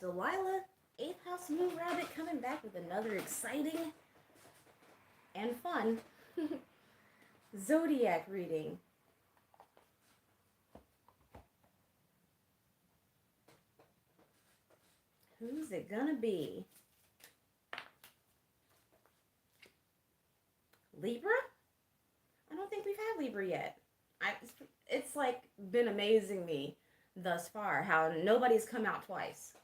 Delilah, 8th House Moon Rabbit, coming back with another exciting and fun zodiac reading. Who's it gonna be? Libra? I don't think we've had Libra yet. It's like been amazing me thus far how nobody's come out twice.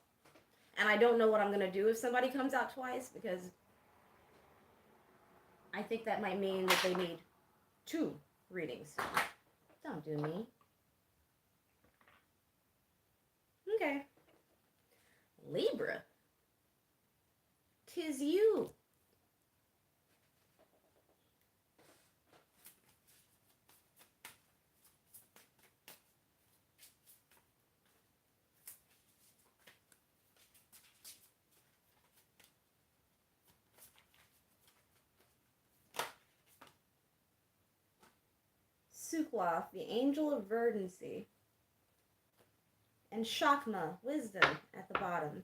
And I don't know what I'm gonna do if somebody comes out twice, because I think that might mean that they need 2 readings. Don't do me. Okay. Libra. 'Tis you. Sukloth, the angel of verdancy. And Shakma, wisdom, at the bottom.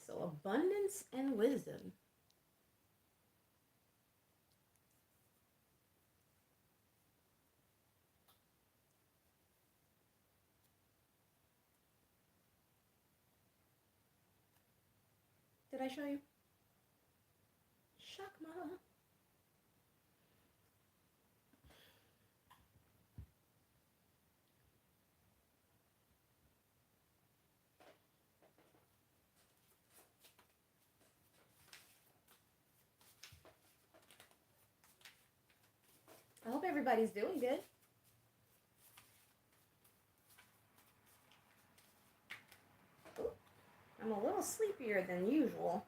So abundance and wisdom. Did I show you? Shakma. I hope everybody's doing good. Ooh, I'm a little sleepier than usual.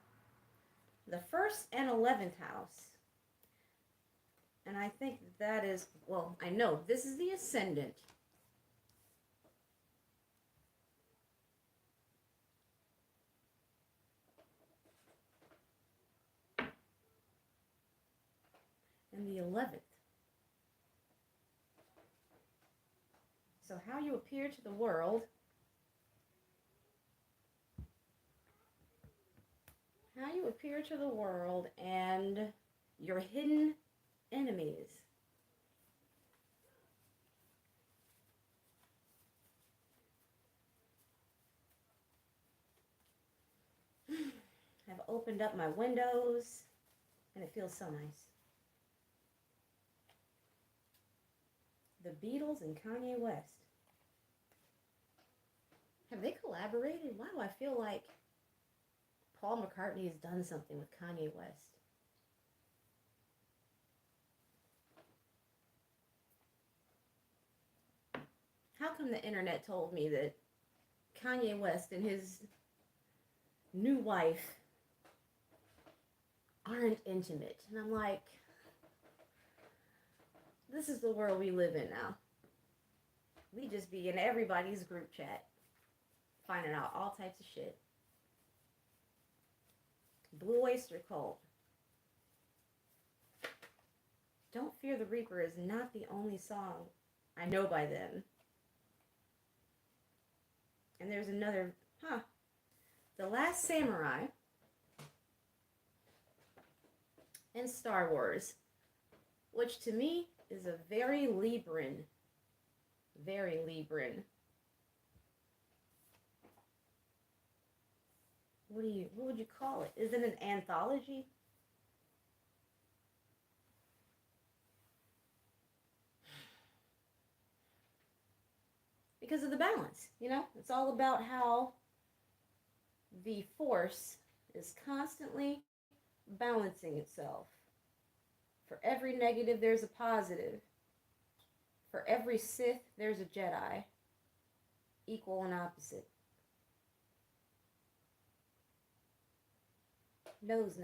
The 1st and 11th house. And I think that is, well, I know this is the ascendant. And the 11th. So how you appear to the world, and your hidden enemies. I've opened up my windows and it feels so nice. The Beatles and Kanye West. Have they collaborated? Why do I feel like Paul McCartney has done something with Kanye West? How come the internet told me that Kanye West and his new wife aren't intimate? And I'm like, this is the world we live in now. We just be in everybody's group chat, finding out all types of shit. Blue Oyster Cult. Don't Fear the Reaper is not the only song I know by them. And there's another, The Last Samurai and Star Wars, which to me is a very Libran. Very Libran. What would you call it? Is it an anthology? Because of the balance, it's all about how the force is constantly balancing itself. For every negative, there's a positive. For every Sith, there's a Jedi. Equal and opposite. Nose.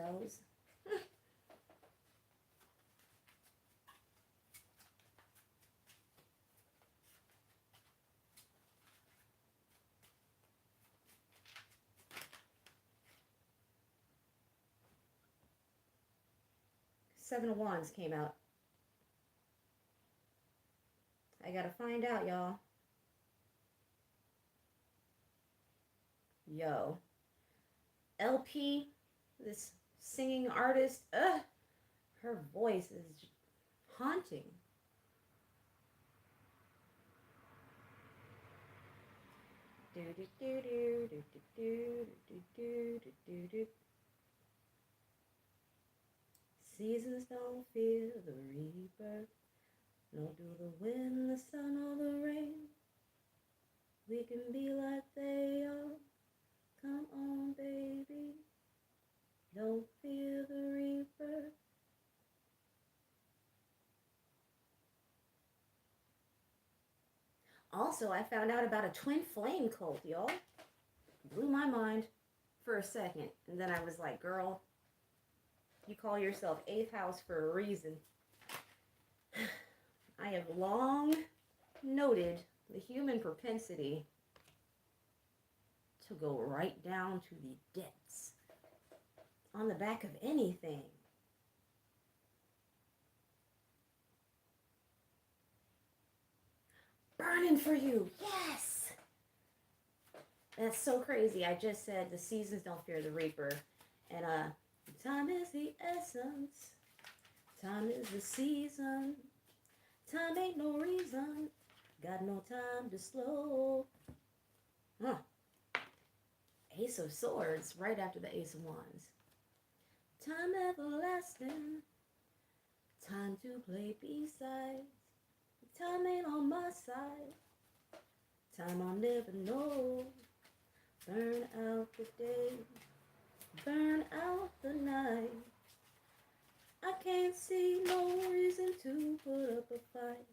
7 of Wands came out. I gotta find out, y'all. Yo, LP, this singing artist, her voice is haunting. Do do do do do do do do do do do. Seasons don't fear the reaper, nor do the wind, the sun, or the rain. We can be like they are. Come on, baby. Don't fear the reaper. Also, I found out about a twin flame cult, y'all. Blew my mind for a second. And then I was like, girl, you call yourself 8th house for a reason. I have long noted the human propensity to go right down to the depths on the back of anything. Burning for you, yes! That's so crazy. I just said the seasons don't fear the reaper. And time is the essence. Time is the season. Time ain't no reason. Got no time to slow. Huh. Ace of Swords right after the Ace of Wands. Time everlasting. Time to play B-sides. Time ain't on my side. Time I'll never know. Burn out the day. Burn out the night. I can't see no reason to put up a fight.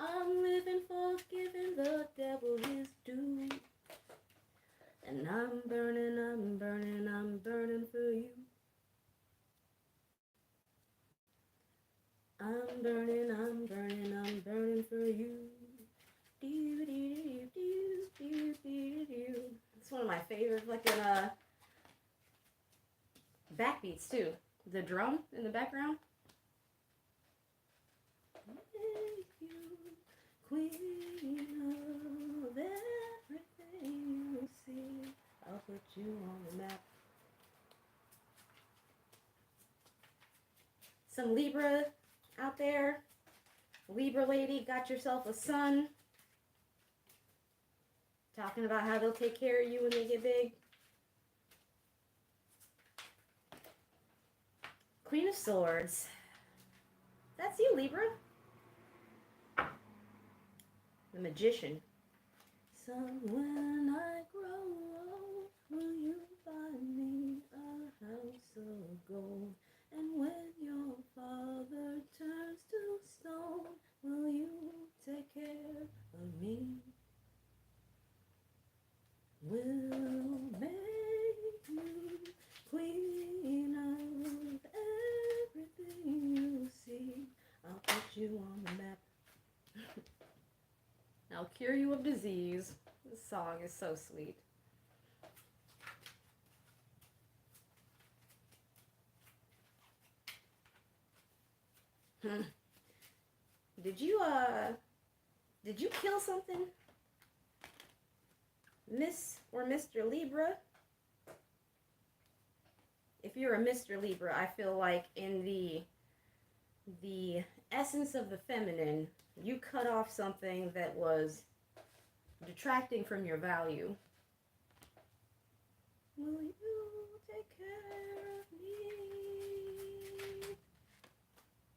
I'm living for giving the devil his due. And I'm burning, I'm burning, I'm burning for you. I'm burning, I'm burning, I'm burning for you. It's one of my favorite fucking backbeats too. The drum in the background. Make you queen of everything you see. I'll put you on the map. Some Libra out there. Libra lady, got yourself a son. Talking about how they'll take care of you when they get big. Queen of Swords. That's you, Libra. The Magician. So when I grow old, will you buy me a house of gold? And when your father turns to stone, will you take care of me? We'll make you queen of everything you see. I'll put you on the map. I'll cure you of disease. This song is so sweet. Did you kill something? Miss or Mr. Libra? If you're a Mr. Libra, I feel like in the essence of the feminine, you cut off something that was detracting from your value. Will you take care of me?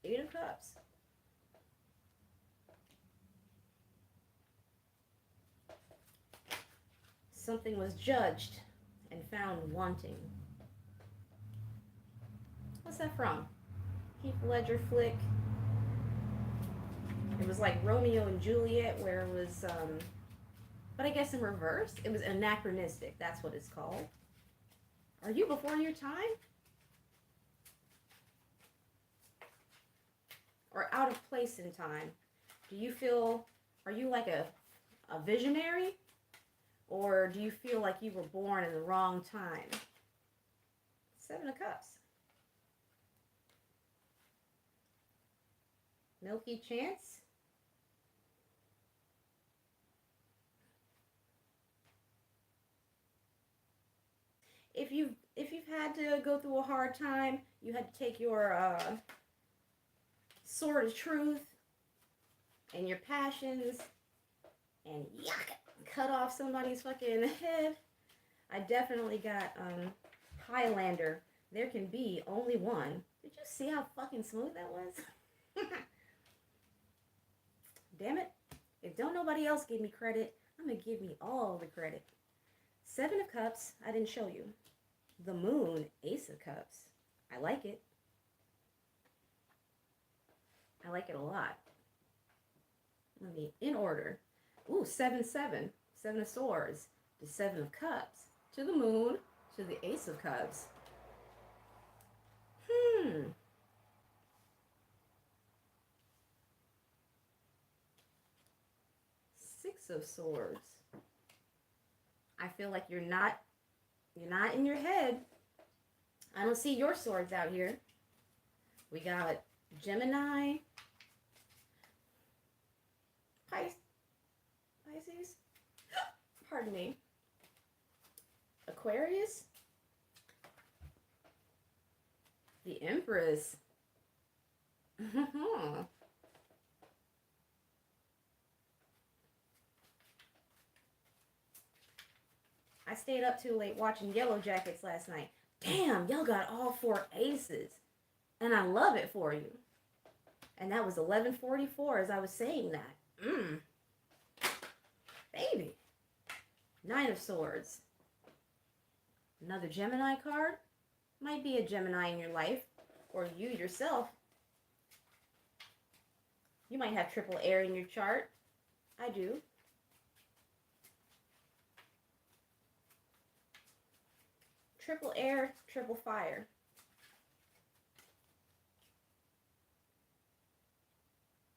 8 of Cups. Something was judged and found wanting. What's that from? Heath Ledger flick. It was like Romeo and Juliet, where it was, but I guess in reverse. It was anachronistic. That's what it's called. Are you before your time? Or out of place in time? Do you feel, are you like a visionary? Or do you feel like you were born in the wrong time? 7 of Cups. Milky Chance. if you've had to go through a hard time, you had to take your sword of truth and your passions and yuck, cut off somebody's fucking head. I definitely got Highlander. There can be only one. Did you see how fucking smooth that was? Damn it. If don't nobody else give me credit, I'm gonna give me all the credit. Seven of Cups, I didn't show you. The Moon, Ace of Cups. I like it. I like it a lot. Let me, in order. Ooh, 7-7. Seven of Swords. The Seven of Cups. To the Moon. To the Ace of Cups. Six of Swords. I feel like you're not in your head. I don't see your swords out here. We got Gemini, Pisces, pardon me, Aquarius, the Empress. I stayed up too late watching Yellow Jackets last night. Damn, y'all got all four aces. And I love it for you. And that was 11:44 as I was saying that. Baby. Nine of Swords. Another Gemini card. Might be a Gemini in your life. Or you yourself. You might have triple air in your chart. I do. Triple air, triple fire.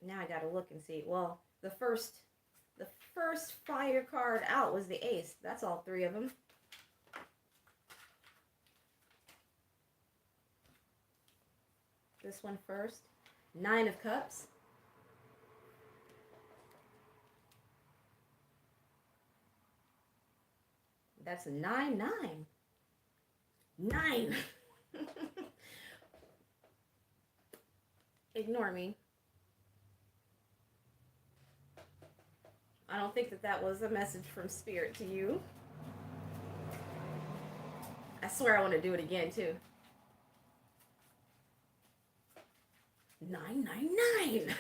Now I gotta look and see. Well, the first fire card out was the ace. That's all three of them. This one first. Nine of Cups. That's a 9-9. 9. Ignore me. I don't think that was a message from Spirit to you. I swear I want to do it again too. 999.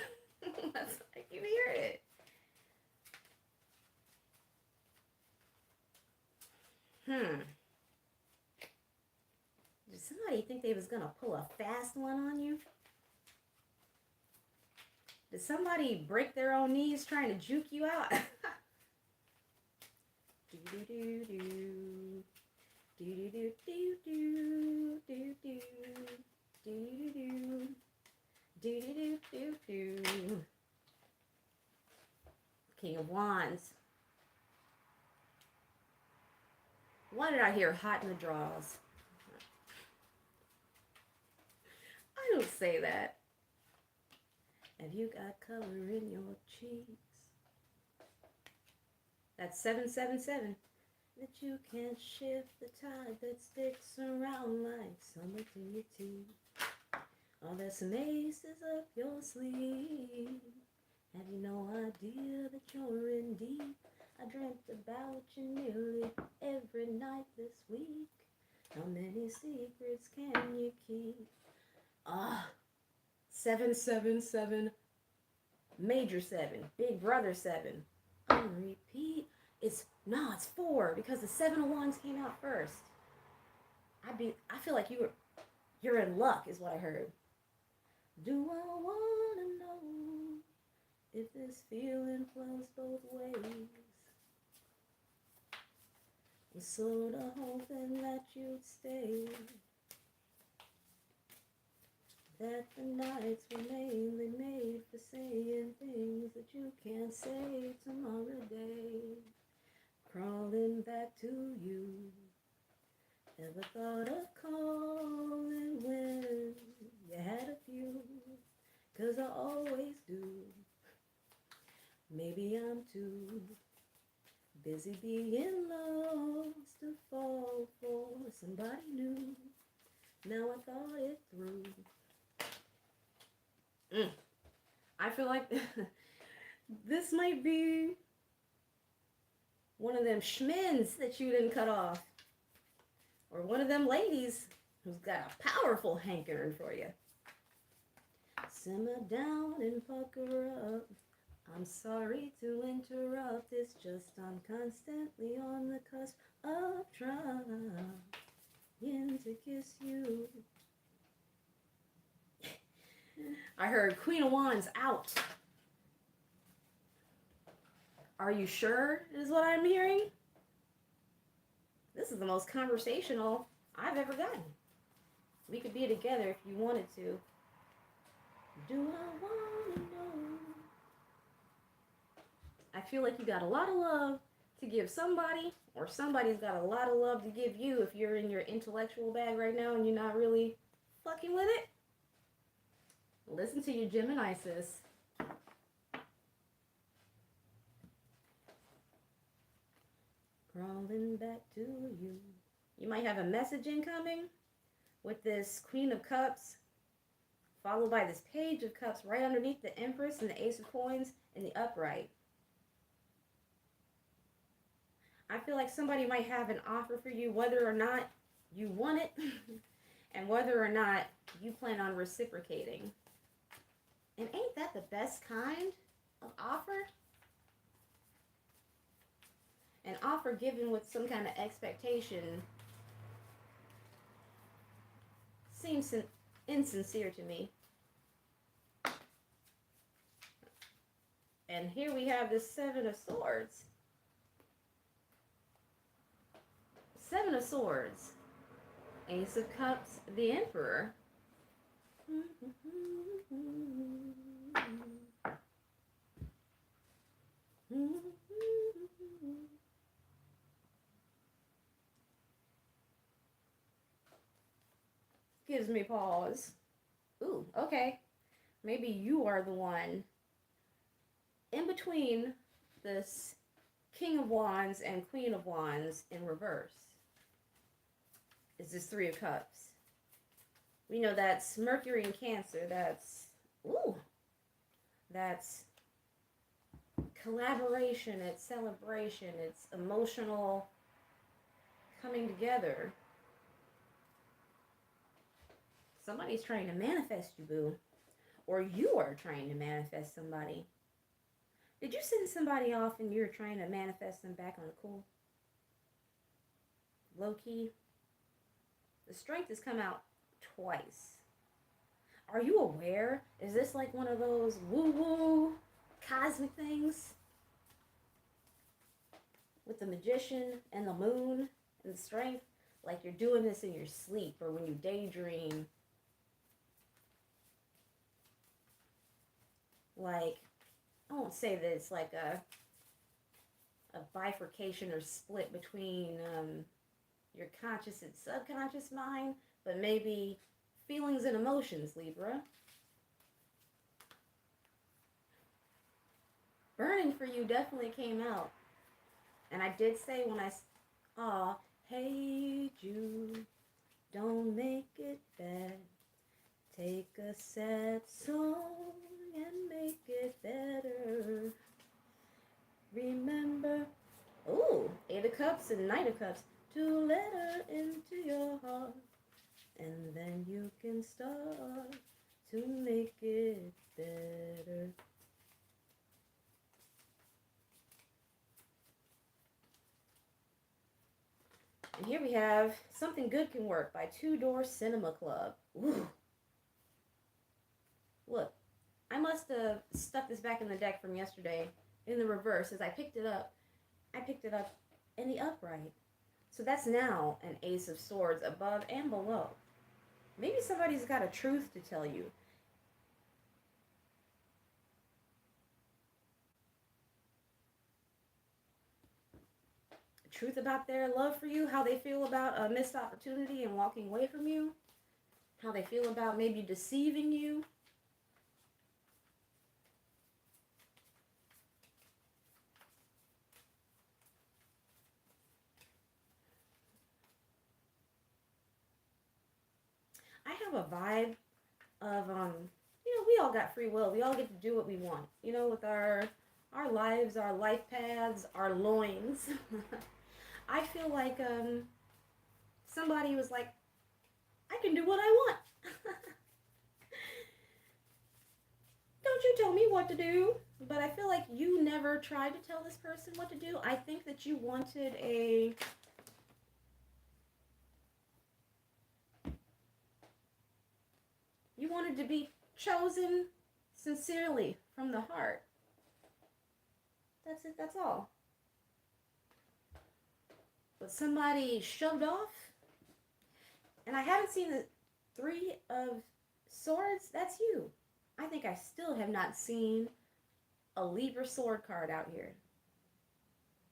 That's, I can hear it. Did somebody think they was gonna pull a fast one on you? Did somebody break their own knees trying to juke you out? Do do do do. Do do do do do do do. Do do do. Do do do do do. King of Wands. Why did I hear hot in the draws? I don't say that. Have you got color in your cheeks? That's 777. That you can't shift the tide that sticks around like summer to your teeth. Oh, there's some aces up your sleeve. Have you no idea that you're in deep? I dreamt about you nearly every night this week. How many secrets can you keep? 777, major 7, big brother 7. On repeat. It's 4 because the 7 of Wands came out first. I feel like you're in luck is what I heard. Do I wanna know if this feeling flows both ways? I'm sorta hoping that you'd stay. That the nights were mainly made for saying things that you can't say tomorrow day. Crawling back to you. Ever thought of calling when you had a few? 'Cause I always do. Maybe I'm too Busy being lost to fall for somebody new. Now I thought it through. I feel like this might be one of them schmins that you didn't cut off. Or one of them ladies who's got a powerful hankering for you. Simmer down and pucker up. I'm sorry to interrupt. It's just I'm constantly on the cusp of trying to kiss you. I heard Queen of Wands out. Are you sure is what I'm hearing? This is the most conversational I've ever gotten. We could be together if you wanted to. Do I want to know? I feel like you got a lot of love to give somebody, or somebody's got a lot of love to give you if you're in your intellectual bag right now and you're not really fucking with it. Listen to your Gemini, sis. Crawling back to you. You might have a message incoming with this Queen of Cups, followed by this Page of Cups right underneath the Empress and the Ace of Coins in the upright. I feel like somebody might have an offer for you, whether or not you want it, and whether or not you plan on reciprocating. And ain't that the best kind of offer? An offer given with some kind of expectation seems insincere to me. And here we have the Seven of Swords. Seven of Swords. Ace of Cups, the Emperor. Gives me pause. Ooh, okay. Maybe you are the one in between this King of Wands and Queen of Wands in reverse. Is this Three of Cups. We know that's Mercury in Cancer. That's collaboration, it's celebration, it's emotional coming together. Somebody's trying to manifest you, boo. Or you are trying to manifest somebody. Did you send somebody off and you're trying to manifest them back on the cool? Low key? The strength has come out twice. Are you aware? Is this like one of those woo-woo cosmic things? With the magician and the moon and the strength? Like you're doing this in your sleep or when you daydream. Like, I won't say that it's like a bifurcation or split between your conscious and subconscious mind, but maybe feelings and emotions, Libra. Burning for you definitely came out. And I did say when I hate you, don't make it bad. Take a sad song and make it better. Remember, Eight of Cups and Knight of Cups, to let her into your heart. And then you can start to make it better. And here we have Something Good Can Work by Two Door Cinema Club. Ooh. Look, I must have stuck this back in the deck from yesterday in the reverse. As I picked it up in the upright. So that's now an Ace of Swords above and below. Maybe somebody's got a truth to tell you. Truth about their love for you, how they feel about a missed opportunity and walking away from you, how they feel about maybe deceiving you. I have a vibe of we all got free will. We all get to do what we want. With our lives, our life paths, our loins. I feel like somebody was like, I can do what I want. Don't you tell me what to do. But I feel like you never tried to tell this person what to do. I think that you wanted to be chosen sincerely from the heart. That's it, that's all. But somebody shoved off, and I haven't seen the Three of Swords. That's you. I think I still have not seen a Libra sword card out here,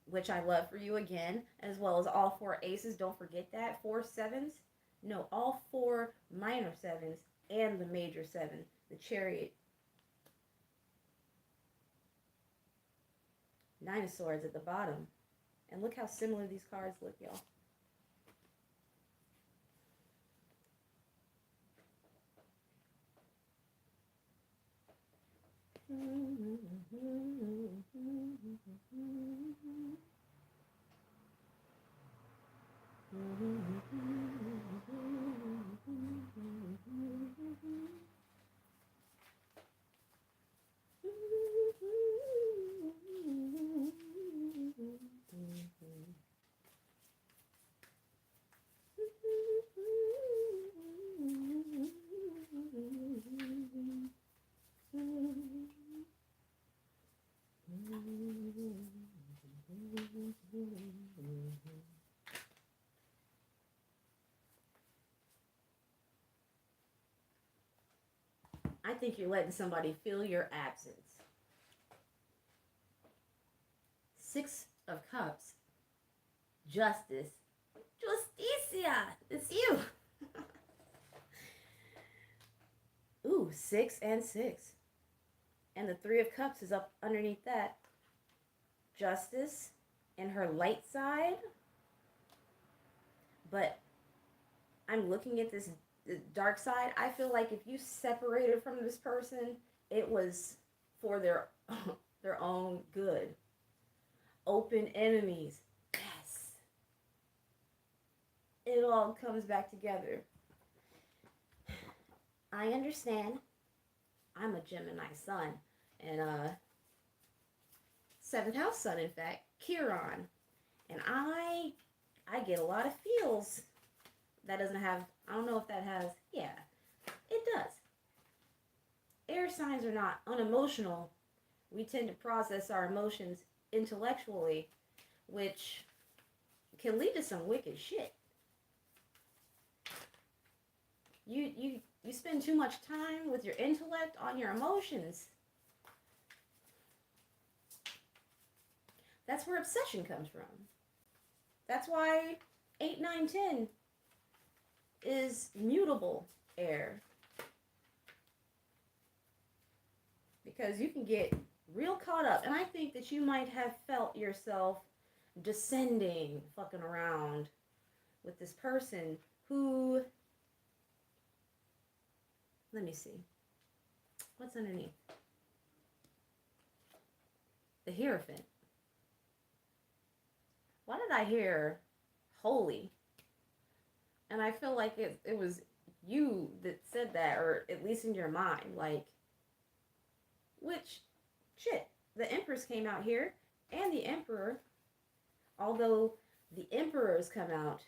which I love for you again, as well as all 4 aces. Don't forget that. 4 sevens. No, all 4 minor sevens and the major 7, the Chariot. 9 of Swords at the bottom. And look how similar these cards look, y'all. I think you're letting somebody feel your absence. 6 of Cups. Justice. Justicia! It's you! Ooh, 6 and 6. And the 3 of Cups is up underneath that. Justice and her light side. But I'm looking at this dark side. I feel like if you separated from this person, it was for their own good. Open enemies. Yes. It all comes back together. I understand. I'm a Gemini sun. And 7th house sun, in fact. Chiron. And I get a lot of feels. That doesn't have, I don't know if that has, yeah, it does. Air signs are not unemotional. We tend to process our emotions intellectually, which can lead to some wicked shit. You spend too much time with your intellect on your emotions. That's where obsession comes from. That's why 8, 9, 10 is mutable air. Because you can get real caught up. And I think that you might have felt yourself descending, fucking around with this person who, let me see. What's underneath? The Hierophant. Why did I hear holy? And I feel like it was you that said that, or at least in your mind. Like, which, shit, the Empress came out here, and the Emperor, although the Emperors come out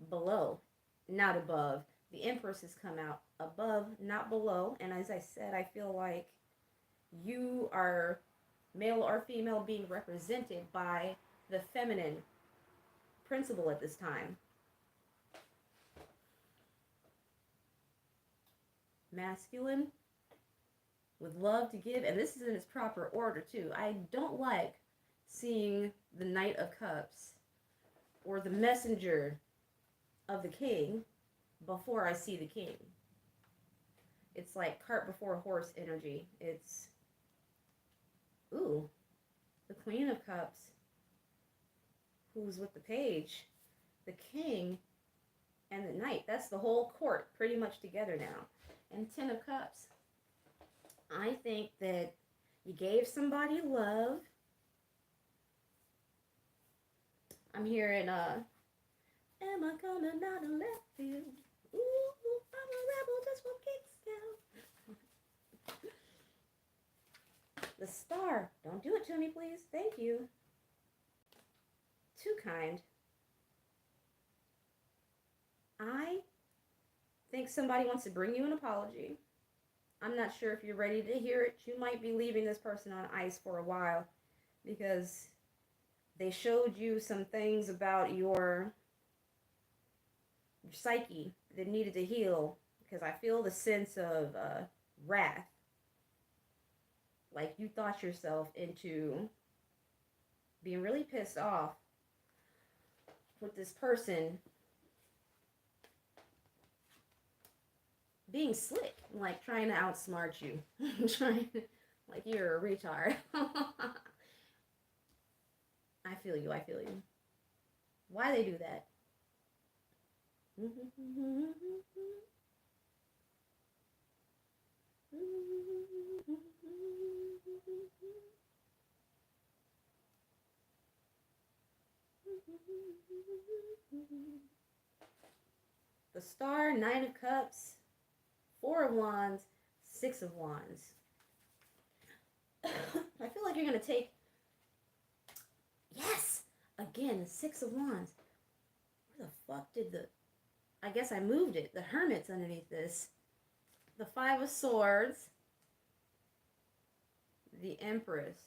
below, not above. The Empress has come out above, not below. And as I said, I feel like you are, male or female, being represented by the feminine principle at this time. Masculine with love to give, and this is in its proper order too. I don't like seeing the Knight of Cups or the messenger of the king before I see the king. It's like cart before horse energy. It's, ooh, the Queen of Cups, who's with the page. The king and the Knight. That's the whole court pretty much together now. And Ten of Cups. I think that you gave somebody love. I'm hearing, am I gonna not let you? Ooh, I'm a rebel just for kicks now. The Star. Don't do it to me, please. Thank you. Too kind. I think somebody wants to bring you an apology. I'm not sure if you're ready to hear it. You might be leaving this person on ice for a while because they showed you some things about your psyche that needed to heal, because I feel the sense of wrath. Like you thought yourself into being really pissed off with this person being slick, like trying to outsmart you, trying to, like you're a retard. I feel you. I feel you. Why they do that? The Star, Nine of Cups, Four of Wands, Six of Wands. I feel like you're going to take... Yes! Again, the Six of Wands. Where the fuck did the... I guess I moved it. The Hermit's underneath this. The Five of Swords. The Empress.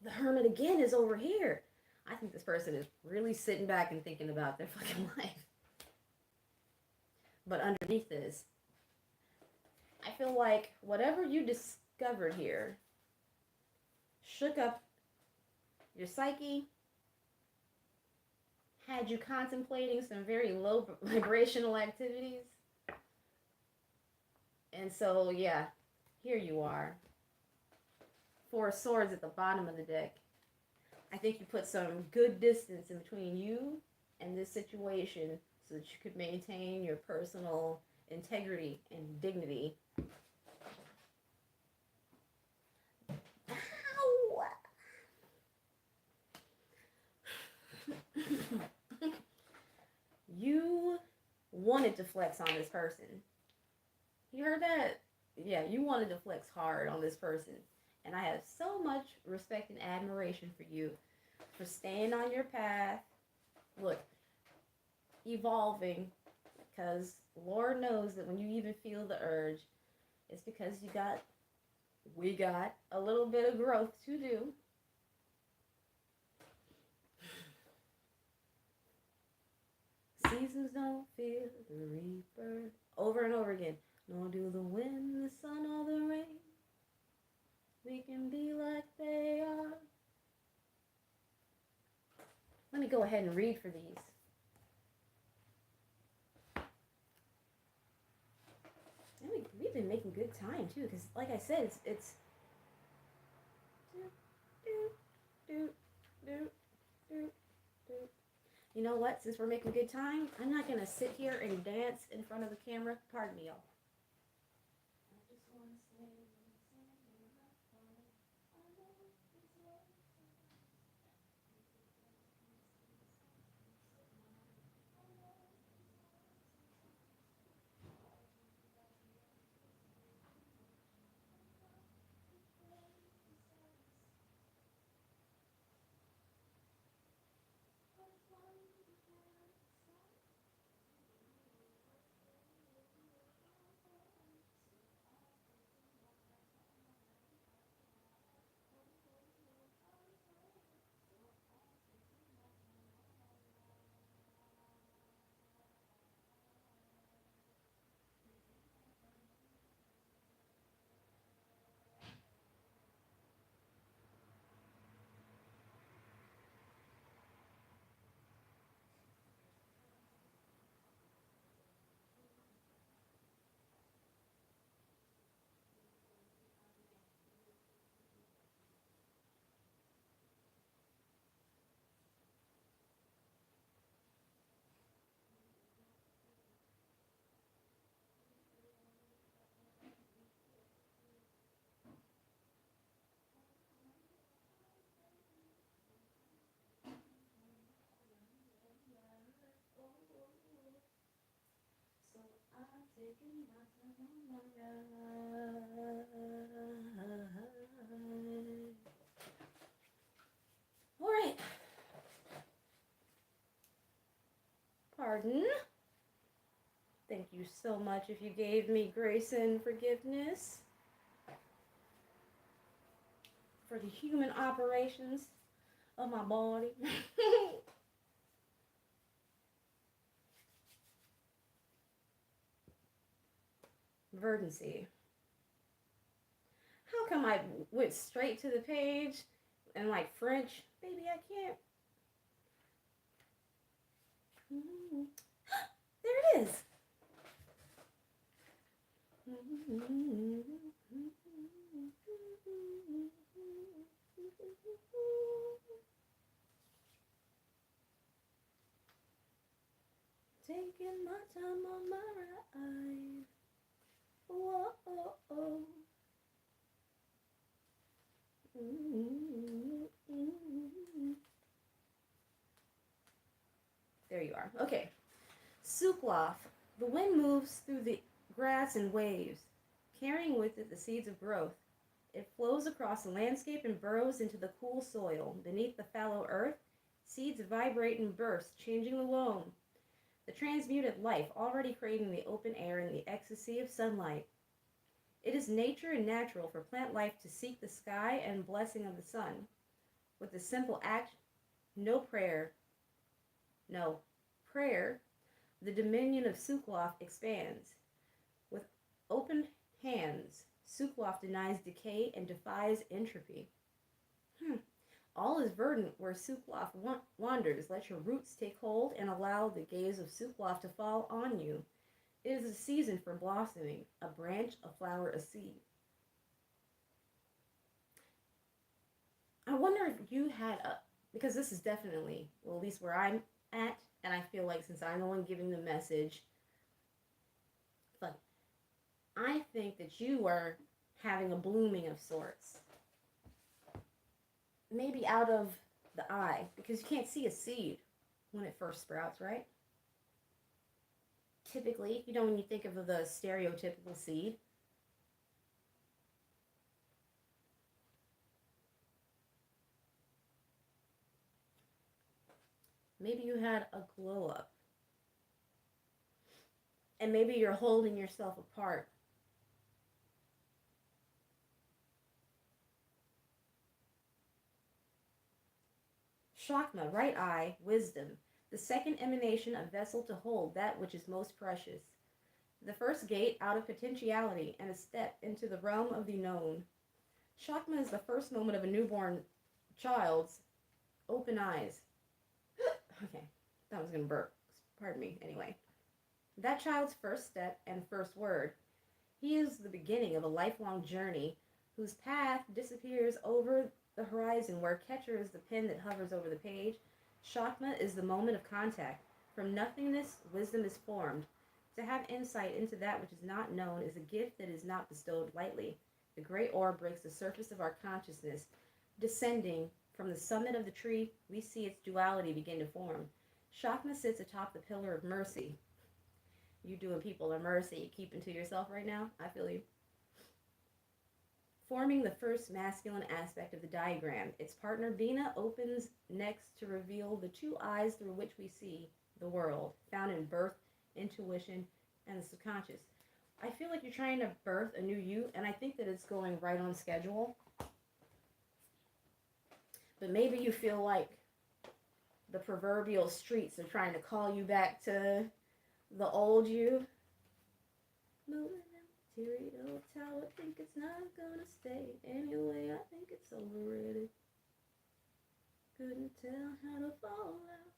The Hermit again is over here. I think this person is really sitting back and thinking about their fucking life. But underneath this, I feel like whatever you discovered here shook up your psyche, had you contemplating some very low vibrational activities. And so, yeah, here you are. Four of Swords at the bottom of the deck. I think you put some good distance in between you and this situation so that you could maintain your personal integrity and dignity. Ow! You wanted to flex on this person. You heard that? Yeah, you wanted to flex hard on this person. And I have so much respect and admiration for you for staying on your path. Look, evolving, because Lord knows that when you even feel the urge, it's because we got a little bit of growth to do. Seasons don't fear the reaper. Over and over again. Nor do the wind, the sun, or the rain. We can be like they are. Let me go ahead and read for these. And we've been making good time too, because like I said, it's You know what? Since we're making good time, I'm not gonna sit here and dance in front of the camera. Pardon me, y'all. Taking my time on my ride. All right. Pardon. Thank you so much if you gave me grace and forgiveness for the human operations of my body. Verdancy. How come I went straight to the page and like French? Baby, I can't. There it is. Taking my time on my ride. Whoa, oh, oh. There you are. Okay. Sukloth. The wind moves through the grass in waves, carrying with it the seeds of growth. It flows across the landscape and burrows into the cool soil. Beneath the fallow earth, seeds vibrate and burst, changing the loam. The transmuted life already craving the open air and the ecstasy of sunlight. It is nature and natural for plant life to seek the sky and blessing of the sun. With a simple act, no prayer, the dominion of Sukloth expands. With open hands, Sukloth denies decay and defies entropy. All is verdant where Sukloth wanders. Let your roots take hold and allow the gaze of Sukloth to fall on you. It is a season for blossoming, a branch, a flower, a seed. I wonder if you had because this is definitely, well, at least where I'm at, and I feel like since I'm the one giving the message, but I think that you are having a blooming of sorts. Maybe out of the eye, because you can't see a seed when it first sprouts, right? Typically, when you think of the stereotypical seed, maybe you had a glow up. And maybe you're holding yourself apart. Shakma, right eye, wisdom. The second emanation, a vessel to hold that which is most precious. The first gate out of potentiality and a step into the realm of the known. Shakma is the first moment of a newborn child's open eyes. Okay, that was going to burp. Pardon me, anyway. That child's first step and first word. He is the beginning of a lifelong journey whose path disappears over the horizon where catcher is the pen that hovers over the page. Shakma is the moment of contact. From nothingness, wisdom is formed. To have insight into that which is not known is a gift that is not bestowed lightly. The great orb breaks the surface of our consciousness. Descending from the summit of the tree, we see its duality begin to form. Shakma sits atop the pillar of mercy. You doing people a mercy, keeping to yourself right now? I feel you. Forming the first masculine aspect of the diagram, its partner Bina opens next to reveal the two eyes through which we see the world, found in birth, intuition, and the subconscious. I feel like you're trying to birth a new you, and I think that it's going right on schedule. But maybe you feel like the proverbial streets are trying to call you back to the old you. Moving a material tower, think it's not gonna stay. Anyway, I think it's overrated. Couldn't tell how to fall out.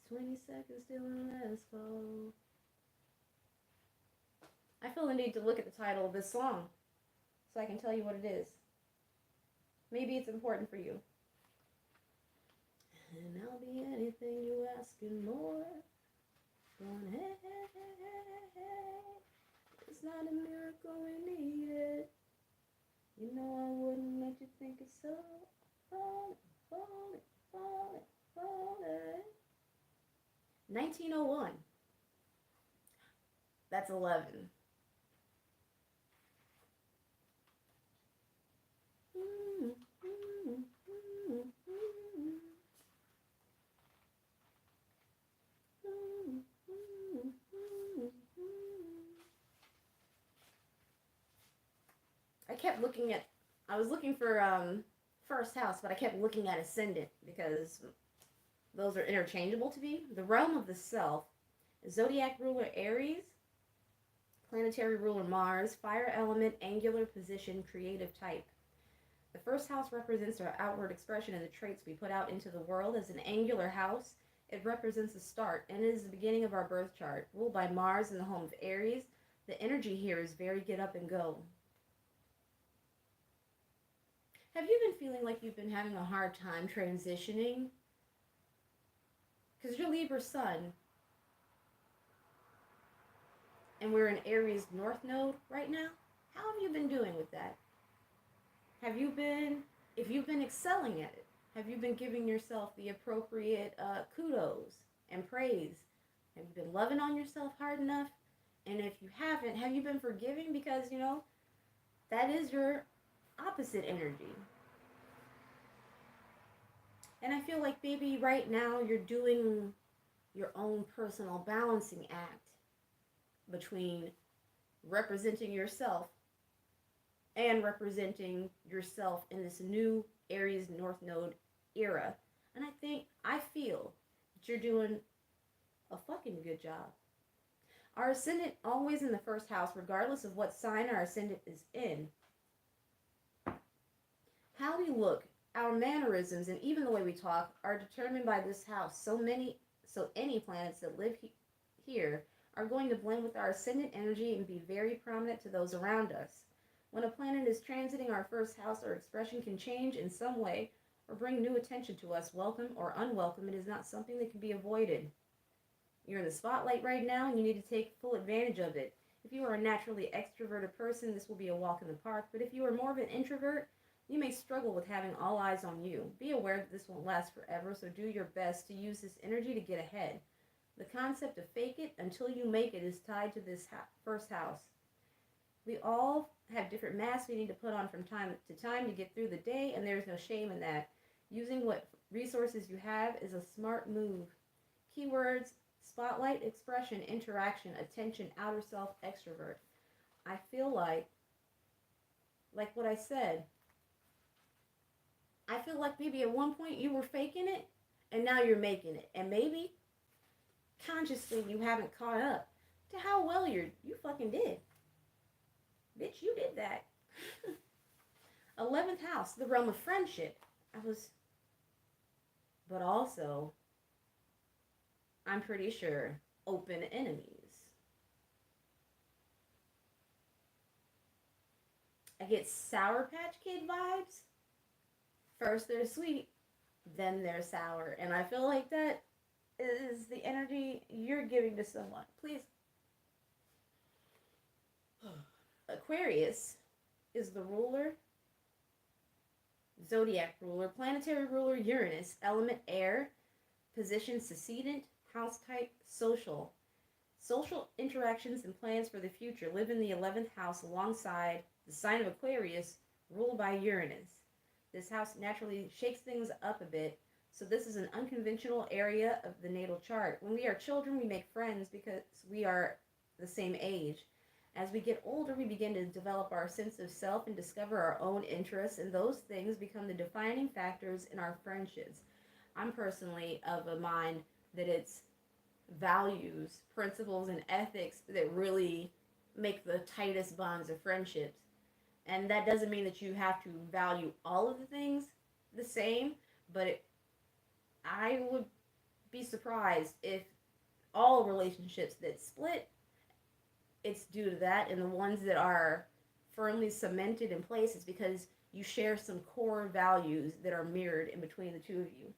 20 seconds till the last call. I feel the need to look at the title of this song so I can tell you what it is. Maybe it's important for you. And I'll be anything you ask and more. Going, hey, hey, hey, hey, hey. It's not a miracle we need it. You know I wouldn't let you think it's so. Falling, falling, falling, falling. 1901. That's 11. I kept looking at, I was looking for first house, but I kept looking at ascendant because those are interchangeable to me. The realm of the self, zodiac ruler Aries, planetary ruler Mars, fire element, angular position, creative type. The first house represents our outward expression and the traits we put out into the world. As an angular house, it represents the start and it is the beginning of our birth chart. Ruled by Mars in the home of Aries, the energy here is very get up and go. Have you been feeling like you've been having a hard time transitioning? Because you're Libra sun, and we're in Aries North Node right now. How have you been doing with that? Have you been, if you've been excelling at it, have you been giving yourself the appropriate kudos and praise? Have you been loving on yourself hard enough? And if you haven't, have you been forgiving? Because, you know, that is your opposite energy. And I feel like maybe right now you're doing your own personal balancing act between representing yourself and representing yourself in this new Aries North Node era. And I feel that you're doing a fucking good job. Our ascendant always in the first house, regardless of what sign our ascendant is in. How we look, our mannerisms, and even the way we talk are determined by this house. So any planets that live here are going to blend with our ascendant energy and be very prominent to those around us. When a planet is transiting our first house, our expression can change in some way or bring new attention to us, welcome or unwelcome. It is not something that can be avoided. You're in the spotlight right now and you need to take full advantage of it. If you are a naturally extroverted person, this will be a walk in the park. But if you are more of an introvert, you may struggle with having all eyes on you. Be aware that this won't last forever, so do your best to use this energy to get ahead. The concept of fake it until you make it is tied to this first house. We all have different masks we need to put on from time to time to get through the day, and there's no shame in that. Using what resources you have is a smart move. Keywords: spotlight, expression, interaction, attention, outer self, extrovert. I feel like what I said, I feel like maybe at one point you were faking it, and now you're making it. And maybe consciously you haven't caught up to how well you fucking did. Bitch, you did that. 11th house, the realm of friendship. But also, I'm pretty sure, open enemies. I get Sour Patch Kid vibes. First they're sweet, then they're sour. And I feel like that is the energy you're giving to someone. Please. Aquarius is the ruler, zodiac ruler, planetary ruler Uranus, element air, position succedent, house type social. Social interactions and plans for the future live in the 11th house alongside the sign of Aquarius, ruled by Uranus. This house naturally shakes things up a bit, so this is an unconventional area of the natal chart. When we are children, we make friends because we are the same age. As we get older, we begin to develop our sense of self and discover our own interests, and those things become the defining factors in our friendships. I'm personally of a mind that it's values, principles, and ethics that really make the tightest bonds of friendships. And that doesn't mean that you have to value all of the things the same, but I would be surprised if all relationships that split, it's due to that, and the ones that are firmly cemented in place is because you share some core values that are mirrored in between the two of you.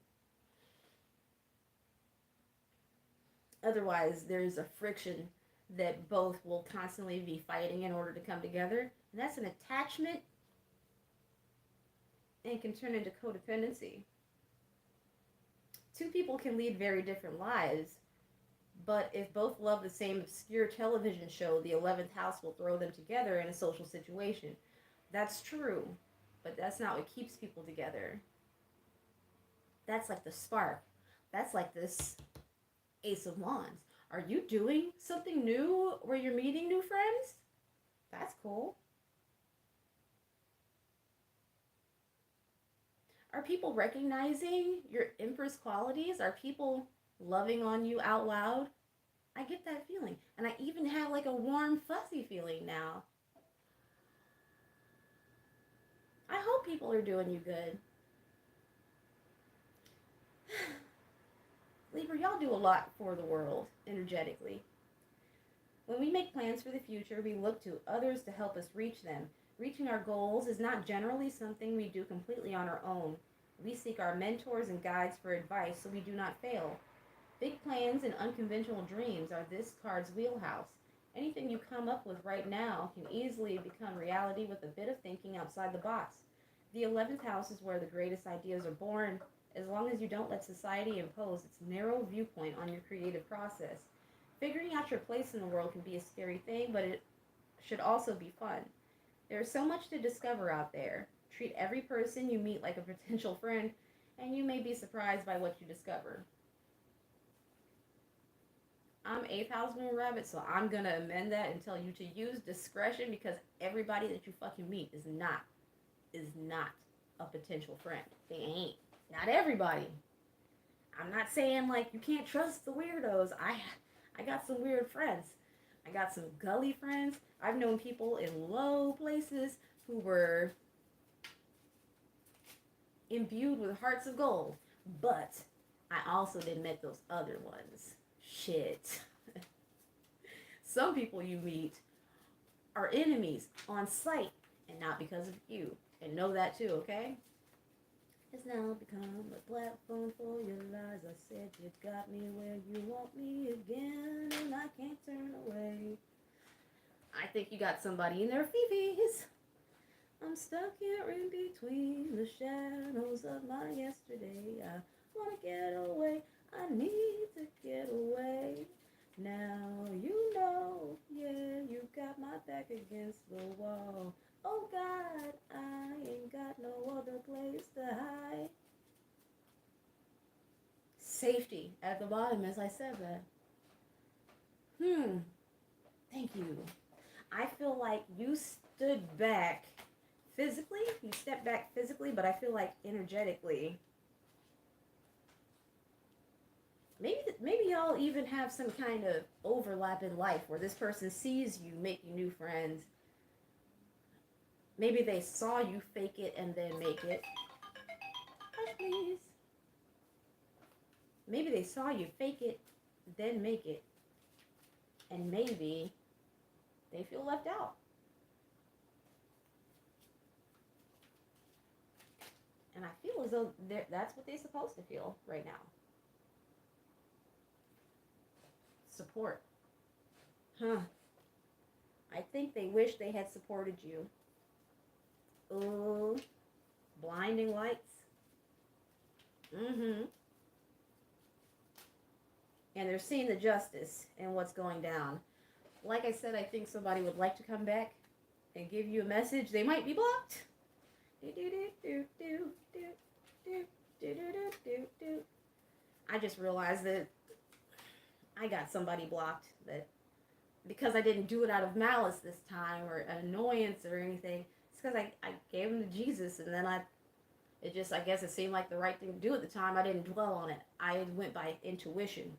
Otherwise, there's a friction that both will constantly be fighting in order to come together, and that's an attachment and can turn into codependency. Two people can lead very different lives, But if both love the same obscure television show, the 11th house will throw them together in a social situation. That's true, but that's not what keeps people together. That's like the spark. That's like this Ace of Wands. Are you doing something new where you're meeting new friends? That's cool. Are people recognizing your Empress qualities? Are people loving on you out loud? I get that feeling. And I even have like a warm, fuzzy feeling now. I hope people are doing you good. Libra, y'all do a lot for the world, energetically. When we make plans for the future, we look to others to help us reach them. Reaching our goals is not generally something we do completely on our own. We seek our mentors and guides for advice so we do not fail. Big plans and unconventional dreams are this card's wheelhouse. Anything you come up with right now can easily become reality with a bit of thinking outside the box. The 11th house is where the greatest ideas are born, as long as you don't let society impose its narrow viewpoint on your creative process. Figuring out your place in the world can be a scary thing, but it should also be fun. There's so much to discover out there. Treat every person you meet like a potential friend, and you may be surprised by what you discover. I'm 8th house moon rabbit, so I'm gonna amend that and tell you to use discretion because everybody that you fucking meet is not a potential friend. They ain't. Not everybody. I'm not saying like you can't trust the weirdos. I got some weird friends. I got some gully friends. I've known people in low places who were imbued with hearts of gold. But I also didn't met those other ones. Shit. Some people you meet are enemies on sight and not because of you. And know that too, okay? It's now become a platform for your lies. I said you got me where you want me again, and I can't turn away. I think you got somebody in their fifis. I'm stuck here in between the shadows of my yesterday. I wanna get away. I need to get away. Now you know, yeah, you got my back against the wall. Oh God, I ain't got no other place to hide. Safety at the bottom as I said that. Thank you. I feel like you stood back physically, you stepped back physically, but I feel like energetically. Maybe y'all even have some kind of overlap in life where this person sees you making new friends. Maybe they saw you fake it and then make it. Hush, please. Maybe they saw you fake it, then make it. And maybe they feel left out. And I feel as though that's what they're supposed to feel right now. Support. Huh. I think they wish they had supported you. Ooh. Blinding lights. Mm-hmm. And they're seeing the justice in what's going down. Like I said, I think somebody would like to come back and give you a message. They might be blocked. I just realized that I got somebody blocked that because I didn't do it out of malice this time or an annoyance or anything. It's because I gave him to Jesus and then I guess it seemed like the right thing to do at the time. I didn't dwell on it. I went by intuition.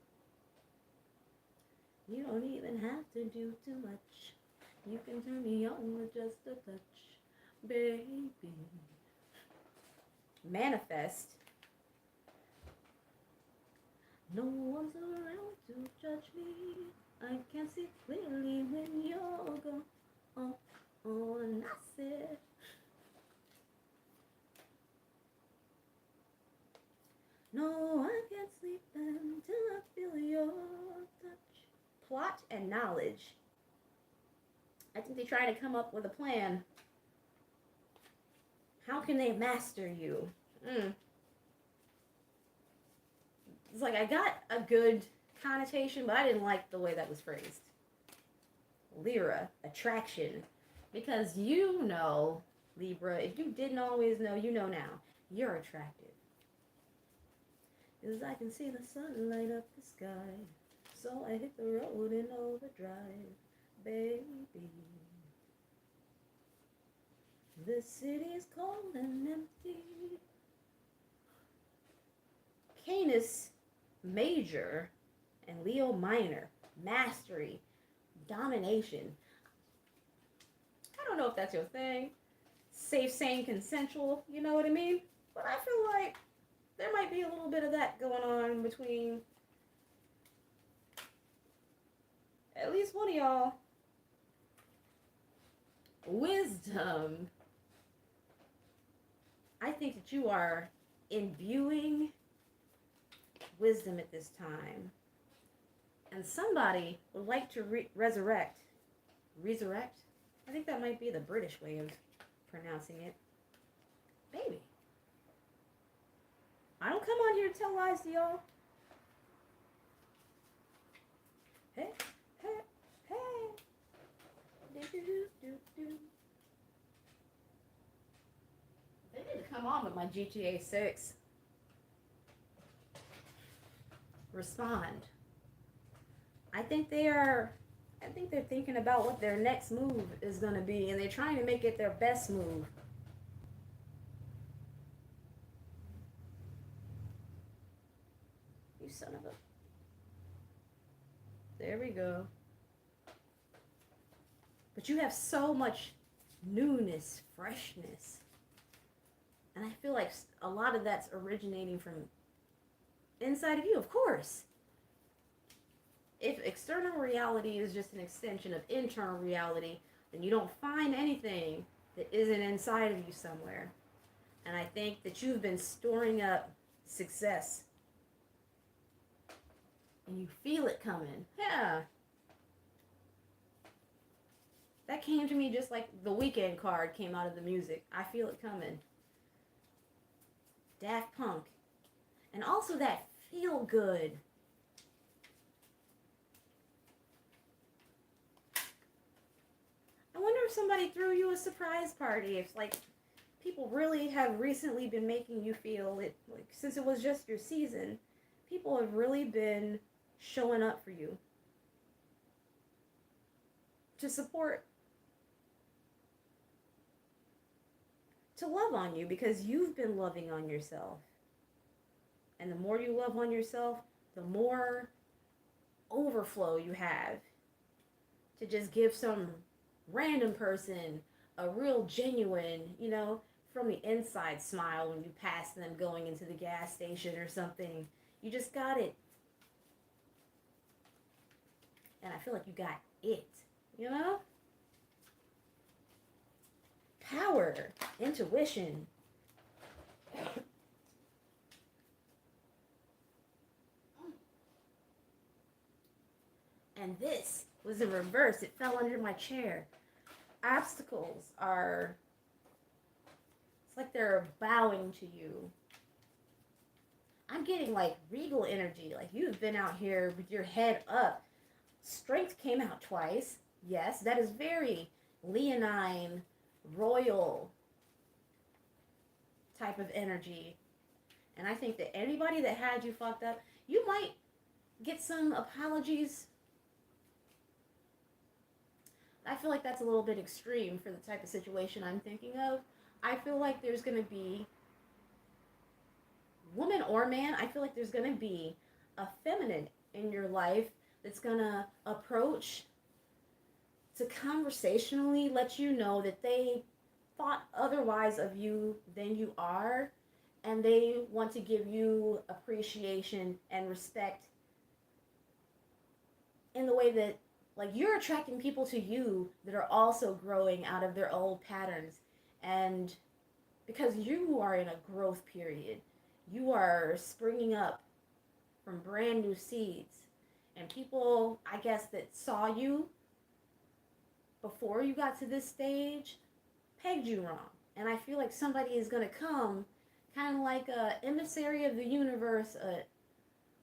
You don't even have to do too much. You can turn me on with just a touch, baby. Manifest. No one's around to judge me. I can see clearly when you're gone. Oh, and I said, no, I can't sleep until I feel your touch. Plot and knowledge. I think they try to come up with a plan. How can they master you? It's like I got a good connotation, but I didn't like the way that was phrased. Lyra, attraction. Because you know, Libra, if you didn't always know, you know now. You're attractive. As I can see the sun light up the sky, so I hit the road in overdrive, baby. The city's cold and empty. Canis major and Leo minor, mastery, domination. I don't know if that's your thing. Safe, sane, consensual, you know what I mean? But I feel like there might be a little bit of that going on between at least one of y'all. Wisdom. I think that you are imbuing wisdom at this time. And somebody would like to resurrect. Resurrect? I think that might be the British way of pronouncing it. Baby. I don't come on here to tell lies to y'all. Hey, hey, hey. Do. They need to come on with my GTA 6. Respond. I think they're thinking about what their next move is going to be, and they're trying to make it their best move. You son of a... There we go. But you have so much newness, freshness. And I feel like a lot of that's originating from inside of you, of course. If external reality is just an extension of internal reality, then you don't find anything that isn't inside of you somewhere. And I think that you've been storing up success. And you feel it coming. Yeah. That came to me just like the Weekend card came out of the music. I feel it coming. Daft Punk. And also that feel good. I wonder if somebody threw you a surprise party. If like people really have recently been making you feel it, like since it was just your season, people have really been showing up for you to support, to love on you, because you've been loving on yourself. And the more you love on yourself, the more overflow you have to just give some random person a real genuine, you know, from the inside smile when you pass them going into the gas station or something. You just got it. And I feel like you got it, you know? Power, intuition. And this was in reverse. It fell under my chair. Obstacles are, it's like they're bowing to you. I'm getting like regal energy. Like you've been out here with your head up. Strength came out twice. Yes, that is very leonine, royal type of energy. And I think that anybody that had you fucked up, you might get some apologies. I feel like that's a little bit extreme for the type of situation I'm thinking of. I feel like there's going to be, woman or man, I feel like there's going to be a feminine in your life that's going to approach to conversationally let you know that they thought otherwise of you than you are, and they want to give you appreciation and respect in the way that, like, you're attracting people to you that are also growing out of their old patterns. And because you are in a growth period, you are springing up from brand new seeds. And people, I guess, that saw you before you got to this stage pegged you wrong. And I feel like somebody is going to come, kind of like a emissary of the universe,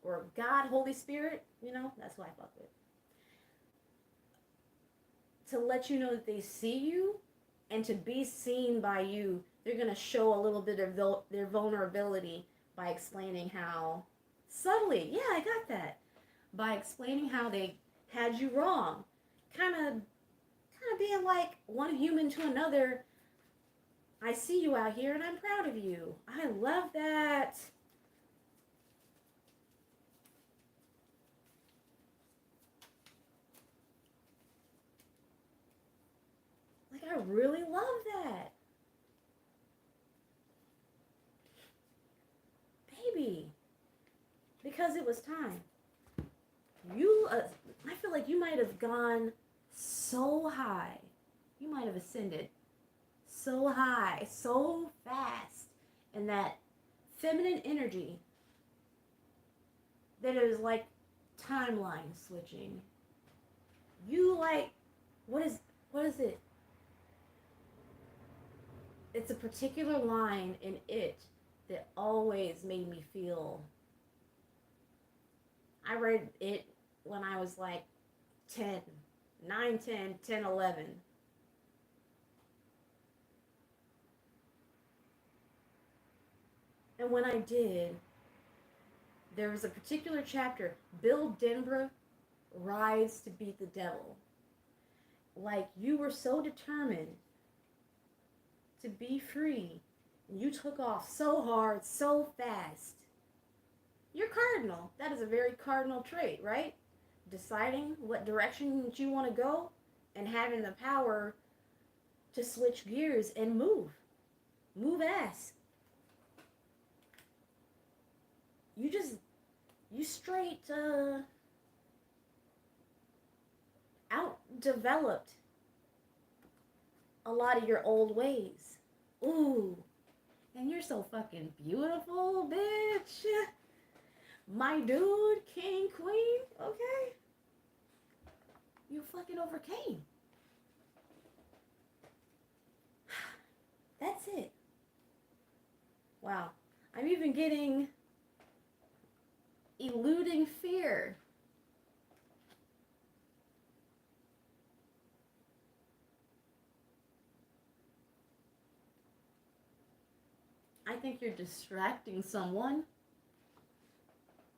or God, Holy Spirit, that's who I fuck with. To let you know that they see you and to be seen by you, they're going to show a little bit of their vulnerability by explaining how, subtly, yeah, I got that, by explaining how they had you wrong. Kind of being like one human to another. I see you out here and I'm proud of you. I love that. Like, I really love that. Baby. Because it was time. I feel like you might have gone so high. You might have ascended so high, so fast, in that feminine energy that it was like timeline switching. You like, what is it? It's a particular line in it that always made me feel. I read it when I was like 10, 9, 10, 10, 11. And when I did, there was a particular chapter, Bill Denbrough rides to beat the devil. Like, you were so determined to be free, and you took off so hard, so fast. You're cardinal. That is a very cardinal trait, right? Deciding what direction that you want to go and having the power to switch gears and move. Move ass. You straight out-developed a lot of your old ways. Ooh. And you're so fucking beautiful, bitch. My dude, king, queen, okay? You fucking overcame. That's it. Wow. I'm even getting eluding fear. I think you're distracting someone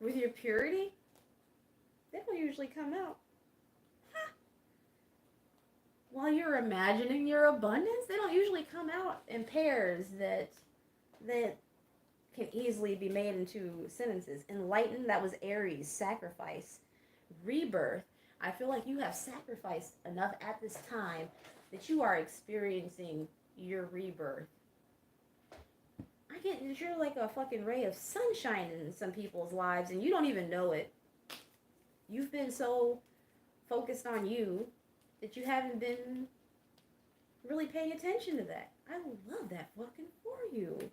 with your purity. They don't usually come out. Huh. While you're imagining your abundance, they don't usually come out in pairs that can easily be made into sentences. Enlightened, that was Aries, sacrifice. Rebirth, I feel like you have sacrificed enough at this time that you are experiencing your rebirth. I get that you're like a fucking ray of sunshine in some people's lives and you don't even know it. You've been so focused on you that you haven't been really paying attention to that. I love that fucking for you.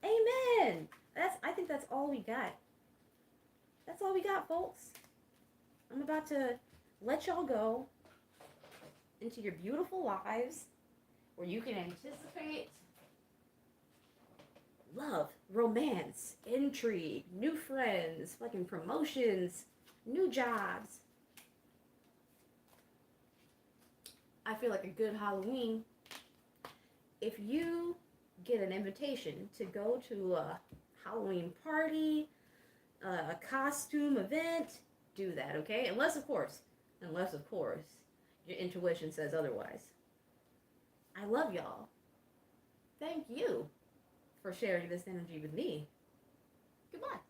Amen. I think that's all we got. That's all we got, folks. I'm about to let y'all go into your beautiful lives where you can anticipate love, romance, intrigue, new friends, fucking promotions, new jobs. I feel like a good Halloween. If you get an invitation to go to a Halloween party, a costume event, do that, okay? Unless of course, your intuition says otherwise. I love y'all. Thank you for sharing this energy with me. Goodbye.